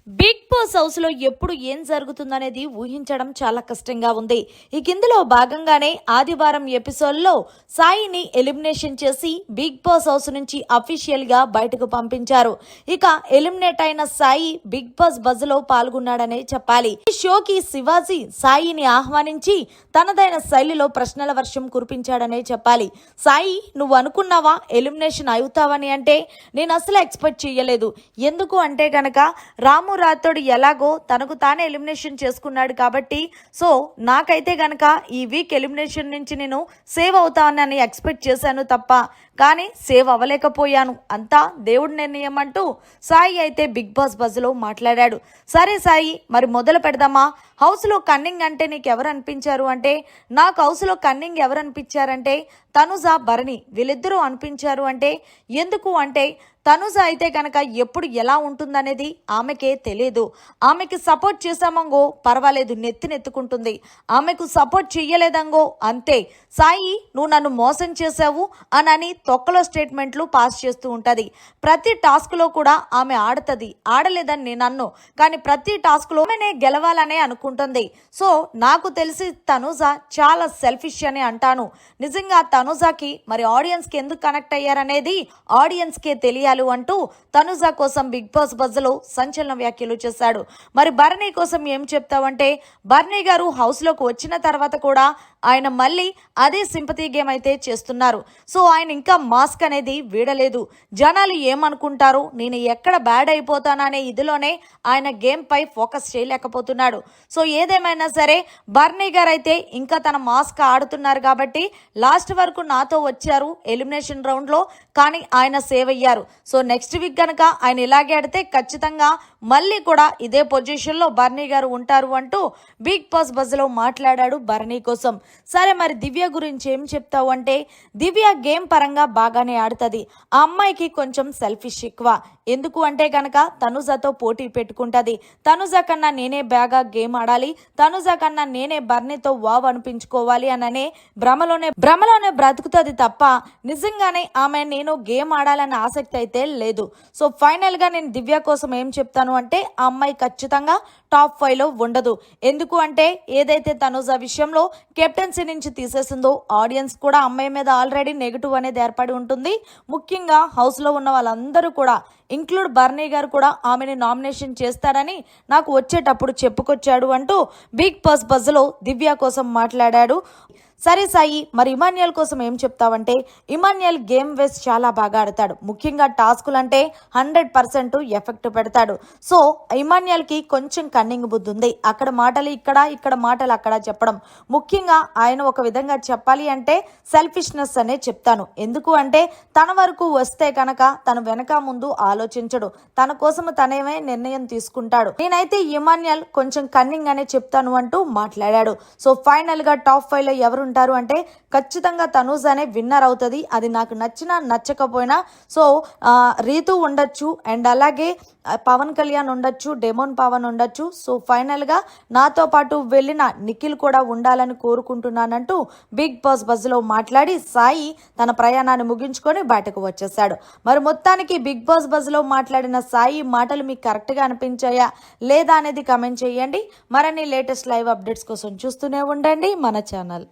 Big boss house లో ఎప్పుడు ఏం జరుగుతుందనేది ఊహించడం చాలా కష్టంగా ఉంది. ఈ కిందలో భాగంగానే ఆదివారం ఎపిసోడ్ లో సాయిని ఎలిమినేషన్ చేసి బిగ్ బాస్ హౌస్ నుంచి అఫీషియల్ గా బయటకు పంపించారు. ఇక ఎలిమినేట్ అయిన సాయి బిగ్ బాస్ బజ్ లో పాల్గొన్నాడనే చెప్పాలి. ఈ షోకి శివాజీ సాయిని ఆహ్వానించి తనదైన శైలిలో ప్రశ్నల వర్షం కురిపించాడనే చెప్పాలి. సాయి, నువ్వు అనుకున్నావా ఎలిమినేషన్ అవుతావని? అంటే నేను అసలు ఎక్స్పెక్ట్ చేయలేదు. ఎందుకు అంటే గనక రాము రాథోడ్ ఎలాగో తనకు తానే ఎలిమినేషన్ చేసుకున్నాడు కాబట్టి, సో నాకైతే గనక ఈ వీక్ ఎలిమినేషన్ నుంచి నేను సేవ్ అవుతానని ఎక్స్పెక్ట్ చేశాను తప్ప, కానీ సేవ్ అవ్వలేకపోయాను, అంతా దేవుడి నిర్ణయం అంటూ సాయి అయితే బిగ్ బాస్ బజ్లో మాట్లాడాడు. సరే సాయి, మరి మొదలు పెడదామా? హౌస్లో కన్నింగ్ అంటే నీకు ఎవరు అనిపించారు అంటే, నాకు హౌస్లో కన్నింగ్ ఎవరు అనిపించారంటే తనుజ, భరణి వీళ్ళిద్దరూ అనిపించారు. అంటే ఎందుకు అంటే తనుజ అయితే కనుక ఎప్పుడు ఎలా ఉంటుందనేది ఆమెకే తెలియదు. ఆమెకి సపోర్ట్ చేశామంగో పర్వాలేదు, నెత్తినెత్తుకుంటుంది. ఆమెకు సపోర్ట్ చెయ్యలేదంగో అంతే, సాయి నువ్వు నన్ను మోసం చేశావు అని తొక్కలో స్టేట్మెంట్లు పాస్ చేస్తూ ఉంటుంది. ప్రతి టాస్క్లో కూడా ఆమె ఆడుతుంది, ఆడలేదని నేను అన్ను, కానీ ప్రతి టాస్క్లో ఆమెనే గెలవాలనే అనుకుంటుంది. సో నాకు తెలిసి తనుజ చాలా సెల్ఫిష్ అని అంటాను. నిజంగా తనుజకి మరి ఆడియన్స్కి ఎందుకు కనెక్ట్ అయ్యారనేది ఆడియన్స్కే తెలియాలి అంటూ తనుజ కోసం బిగ్ బాస్ బజ్లో సంచలన వ్యాఖ్యలు చేశాడు. మరి భరణి కోసం ఏం చెప్తావంటే, భరణి గారు హౌస్ లోకి వచ్చిన తర్వాత కూడా ఆయన మళ్ళీ అదే సింపతి గేమ్ అయితే చేస్తున్నారు. సో ఆయన ఇంకా మాస్క్ అనేది వీడలేదు. జనాలు ఏమనుకుంటారు, నేను ఎక్కడ బ్యాడ్ అయిపోతాననే ఇదిలోనే ఆయన గేమ్ పై ఫోకస్ చేయలేకపోతున్నాడు. సో ఏదేమైనా సరే భరణి గారు అయితే ఇంకా తన మాస్క్ ఆడుతున్నారు కాబట్టి లాస్ట్ వరకు నాతో వచ్చారు ఎలిమినేషన్ రౌండ్ లో, కానీ ఆయన సేవ్ అయ్యారు. సో నెక్స్ట్ వీక్ కనుక ఆయన ఇలాగే ఆడితే ఖచ్చితంగా మళ్ళీ కూడా ఇదే పొజిషన్ లో భరణి గారు ఉంటారు అంటూ బిగ్ బాస్ బజ్ లో మాట్లాడాడు భరణి కోసం. సరే, మరి దివ్య గురించి ఏం చెప్తావు అంటే, దివ్య గేమ్ పరంగా బాగానే ఆడుతుంది. ఆ అమ్మాయికి కొంచెం సెల్ఫిష్ ఎక్కువ. ఎందుకు అంటే కనుక తనుజతో పోటీ పెట్టుకుంటుంది. తనుజ కన్నా నేనే బాగా గేమ్ ఆడాలి, తనుజ కన్నా నేనే భరణితో వావ్ అనిపించుకోవాలి అననే భ్రమలోనే బ్రతుకుతుంది తప్ప నిజంగానే ఆమె నేను గేమ్ ఆడాలనే ఆసక్తి అయితే లేదు. సో ఫైనల్ గా నేను దివ్య కోసం ఏం చెప్తాను అంటే, ఆ అమ్మాయి ఖచ్చితంగా టాప్ 5 లో ఉండదు. ఎందుకు అంటే ఏదైతే తనుజ విషయంలో కెప్టెన్సీ నుంచి తీసేసిందో ఆడియన్స్ కూడా అమ్మాయి మీద ఆల్రెడీ నెగిటివ్ అనేది ఏర్పడి ఉంటుంది. ముఖ్యంగా హౌస్ లో ఉన్న వాళ్ళందరూ కూడా ఇంక్లూడ్ భరణి గారు కూడా ఆమెని నామినేషన్ చేస్తారని నాకు వచ్చేటప్పుడు చెప్పుకొచ్చాడు అంటూ బిగ్ బాస్ బజ్ లో దివ్య కోసం మాట్లాడాడు. సరే సాయి, మరి ఇమాన్యుయల్ కోసం ఏం చెప్తావంటే, ఇమాన్యుయల్ గేమ్ వేస్ చాలా బాగా ఆడతాడు. ముఖ్యంగా టాస్కులు అంటే 100% ఎఫెక్ట్ పెడతాడు. సో ఇమాన్యుయల్కి కొంచెం కన్నింగ్ బుద్ధి ఉంది. అక్కడ మాటలు ఇక్కడ, ఇక్కడ మాటలు అక్కడ చెప్పడం. ముఖ్యంగా ఆయన ఒక విధంగా చెప్పాలి అంటే సెల్ఫిష్నెస్ అనే చెప్తాను. ఎందుకు అంటే తన వరకు వస్తే కనుక తను వెనక ముందు ఆలోచించడు, తన కోసం తనేమే నిర్ణయం తీసుకుంటాడు. నేనైతే ఇమాన్యుయల్ కొంచెం కన్నింగ్ అనే చెప్తాను అంటూ మాట్లాడాడు. సో ఫైనల్ గా టాప్ 5 లో ఎవరు ఉంటారు అంటే ఖచ్చితంగా తనూజ అనే విన్నర్ అవుతుంది. అది నాకు నచ్చినా నచ్చకపోయినా. సో రీతు ఉండొచ్చు, అండ్ అలాగే పవన్ కళ్యాణ్ ఉండొచ్చు, డెమోన్ పవన్ ఉండొచ్చు. సో ఫైనల్ గా నాతో పాటు వెళ్ళిన నిఖిల్ కూడా ఉండాలని కోరుకుంటున్నానంటూ బిగ్ బాస్ బజ్ లో మాట్లాడి సాయి తన ప్రయాణాన్ని ముగించుకొని బయటకు వచ్చేసాడు. మరి మొత్తానికి బిగ్ బాస్ బజ్ లో మాట్లాడిన సాయి మాటలు మీకు కరెక్ట్ గా అనిపించాయా లేదా అనేది కమెంట్ చేయండి. మరిన్ని లేటెస్ట్ లైవ్ అప్డేట్స్ కోసం చూస్తూనే ఉండండి మన ఛానల్.